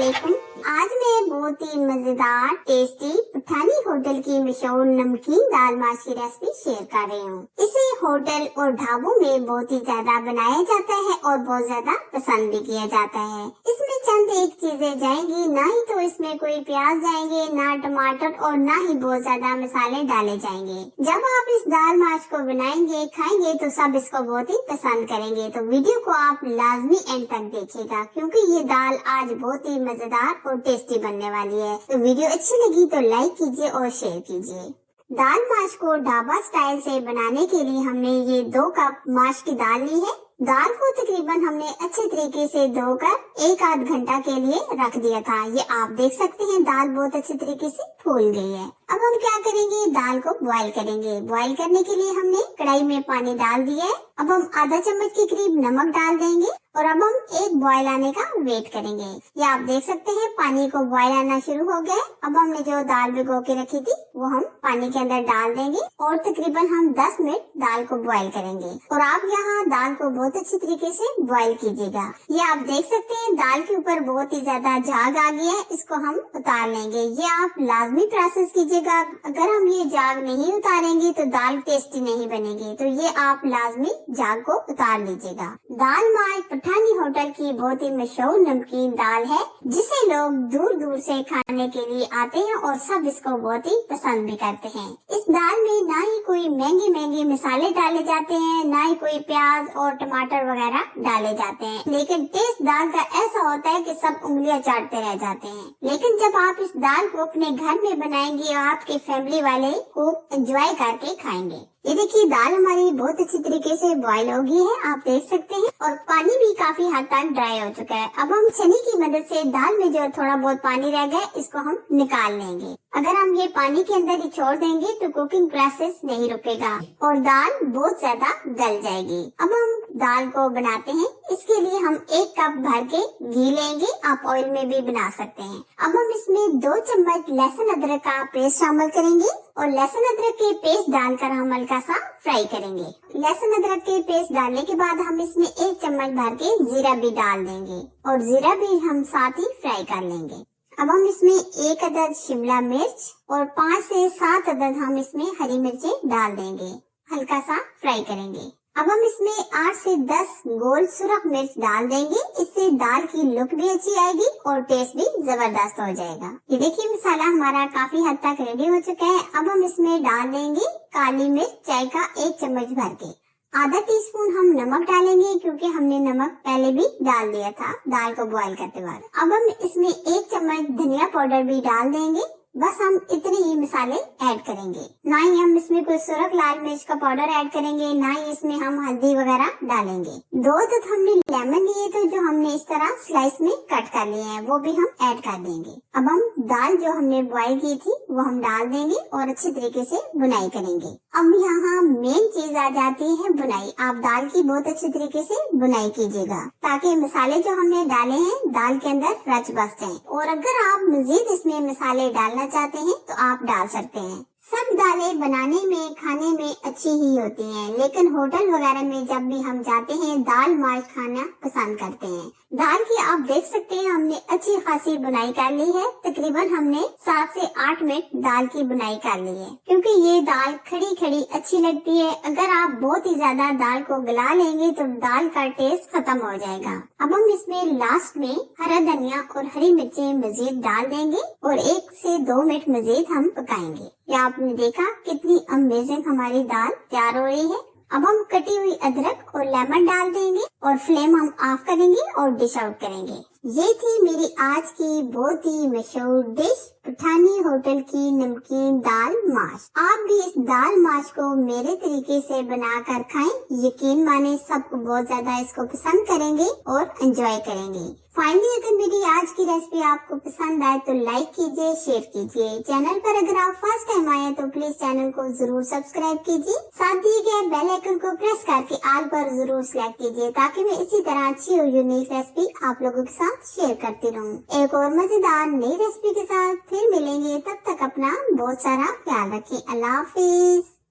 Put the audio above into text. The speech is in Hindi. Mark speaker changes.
Speaker 1: अस्सलामुअलैकुम। आज मैं बहुत ही मजेदार टेस्टी पठानी होटल की मशहूर नमकीन दाल माश की रेसिपी शेयर कर रही हूँ। इसे होटल और ढाबों में बहुत ही ज्यादा बनाया जाता है और बहुत ज्यादा पसंद भी किया जाता है। इसमें चंद एक चीजें जाएंगी, ना ही तो इसमें कोई प्याज जाएंगे, ना टमाटर और ना ही बहुत ज्यादा मसाले डाले जाएंगे। जब आप इस दाल माश को बनाएंगे खाएंगे तो सब इसको बहुत ही पसंद करेंगे। तो वीडियो को आप लाजमी एंड तक देखिएगा क्योंकि ये दाल आज बहुत ही मजेदार और टेस्टी बनने वाली है। तो वीडियो अच्छी लगी तो लाइक कीजिए और शेयर कीजिए। दाल माश को ढाबा स्टाइल से बनाने के लिए हमने ये 2 कप माश की दाल ली है। दाल को तकरीबन हमने अच्छे तरीके से धोकर 1 आध घंटा के लिए रख दिया था। ये आप देख सकते हैं दाल बहुत अच्छे तरीके से फूल गई है। अब हम क्या करेंगे, दाल को बॉईल करेंगे। बॉईल करने के लिए हमने कढ़ाई में पानी डाल दिया है। अब हम आधा चम्मच के करीब नमक डाल देंगे और अब हम एक बॉईल आने का वेट करेंगे। ये आप देख सकते हैं पानी को बॉईल आना शुरू हो गया। अब हमने जो दाल भिगो के रखी थी वो हम पानी के अंदर डाल देंगे और तकरीबन हम 10 मिनट दाल को बॉईल करेंगे। और आप यहाँ दाल को बहुत अच्छी तरीके से बॉईल कीजिएगा। ये आप देख सकते हैं दाल के ऊपर बहुत ही ज्यादा झाग आ गया है, इसको हम उतार लेंगे। ये आप लाजमी प्रोसेस कीजिएगा। अगर हम ये झाग नहीं उतारेंगे तो दाल टेस्टी नहीं बनेगी। तो ये आप लाजमी झाग को उतार लीजिएगा। दाल माश पठानी होटल की बहुत ही मशहूर नमकीन दाल है जिसे लोग दूर दूर से खाने के लिए आते हैं और सब इसको बहुत ही पसंद भी करते हैं। इस दाल में ना ही कोई महंगे महंगे मसाले डाले जाते हैं, ना ही कोई प्याज और टमाटर वगैरह डाले जाते हैं, लेकिन टेस्ट दाल का ऐसा होता है कि सब उंगलियां चाटते रह जाते हैं। लेकिन जब आप इस दाल को अपने घर में बनाएंगे और आपके फैमिली वाले को एंजॉय करके खाएंगे। ये देखिए दाल हमारी बहुत अच्छी तरीके से बॉईल हो गई है, आप देख सकते हैं, और पानी भी काफी हद तक ड्राई हो चुका है। अब हम छन्नी की मदद से दाल में जो थोड़ा बहुत पानी रह गया इसको हम निकाल लेंगे। अगर हम ये पानी के अंदर ही छोड़ देंगे तो कुकिंग प्रोसेस नहीं रुकेगा और दाल बहुत ज्यादा गल जाएगी। अब हम दाल को बनाते हैं। इसके लिए हम 1 कप भर के घी लेंगे, आप ऑयल में भी बना सकते हैं। अब हम इसमें 2 चम्मच लहसुन अदरक का पेस्ट शामिल करेंगे और लहसुन अदरक के पेस्ट डालकर हम हल्का सा फ्राई करेंगे। लहसुन अदरक के पेस्ट डालने के बाद हम इसमें 1 चम्मच भर के जीरा भी डाल देंगे और जीरा भी हम साथ ही फ्राई कर लेंगे। अब हम इसमें 1 अदद शिमला मिर्च और 5 से 7 अदद हम इसमें हरी मिर्चें डाल देंगे, हल्का सा फ्राई करेंगे। अब हम इसमें 8 से 10 गोल सुरख मिर्च डाल देंगे, इससे दाल की लुक भी अच्छी आएगी और टेस्ट भी जबरदस्त हो जाएगा। ये देखिए मसाला हमारा काफी हद तक रेडी हो चुका है। अब हम इसमें डाल देंगे काली मिर्च चाय का 1 चम्मच भर के। आधा टीस्पून हम नमक डालेंगे क्योंकि हमने नमक पहले भी डाल दिया था दाल को बॉईल करते वक्त। अब हम इसमें 1 चम्मच धनिया पाउडर भी डाल देंगे। बस हम इतने ही मसाले ऐड करेंगे, ना ही हम इसमें कोई सुरख लाल मिर्च का पाउडर ऐड करेंगे, ना ही इसमें हम हल्दी वगैरह डालेंगे। 2 तो हमने लेमन लिए थे जो हमने इस तरह स्लाइस में कट कर लिए हैं, वो भी हम ऐड कर देंगे। अब हम दाल जो हमने बॉईल की थी वो हम डाल देंगे और अच्छी तरीके से बुनाई करेंगे। अब यहाँ मेन चीज आ जाती है बुनाई। आप दाल की बहुत अच्छी तरीके से बुनाई कीजिएगा ताकि मसाले जो हमने डाले हैं दाल के अंदर रच बस जाएं। और अगर आप मजीद इसमें मसाले डालना चाहते हैं तो आप डाल सकते हैं। सब दालें बनाने में खाने में अच्छी ही होती हैं, लेकिन होटल वगैरह में जब भी हम जाते हैं दाल माश खाना पसंद करते हैं। दाल की आप देख सकते हैं हमने अच्छी खासी बुनाई कर ली है। तकरीबन हमने 7 से 8 मिनट दाल की बुनाई कर ली है क्योंकि ये दाल खड़ी खड़ी अच्छी लगती है। अगर आप बहुत ही ज्यादा दाल को गला लेंगे तो दाल का टेस्ट खत्म हो जाएगा। अब हम इसमें लास्ट में हरा धनिया और हरी मिर्चें मजीद डाल देंगे और 1 से 2 मिनट मजीद हम पकाएंगे। या आपने देखा कितनी अमेजिंग हमारी दाल तैयार हो रही है। अब हम कटी हुई अदरक और लेमन डाल देंगे और फ्लेम हम ऑफ करेंगे और डिश आउट करेंगे। ये थी मेरी आज की बहुत ही मशहूर डिश पठानी होटल की नमकीन दाल माश। आप भी इस दाल माश को मेरे तरीके से बनाकर खाएं, यकीन माने सबको बहुत ज्यादा इसको पसंद करेंगे और एंजॉय करेंगे। फाइनली अगर मेरी आज की रेसिपी आपको पसंद आए तो लाइक कीजिए, शेयर कीजिए। चैनल पर अगर आप फर्स्ट टाइम आए तो प्लीज चैनल को जरूर सब्सक्राइब कीजिए। साथ दिए गए बेल आइकन को प्रेस करके ऑल पर जरूर सिलेक्ट कीजिए ताकि मैं इसी तरह अच्छी और यूनिक रेसिपी आप लोगों के साथ शेयर करती रहूं। एक और मजेदार नई रेसिपी के साथ फिर मिलेंगे, तब तक अपना बहुत सारा ख्याल रखें। अल्लाह हाफिज।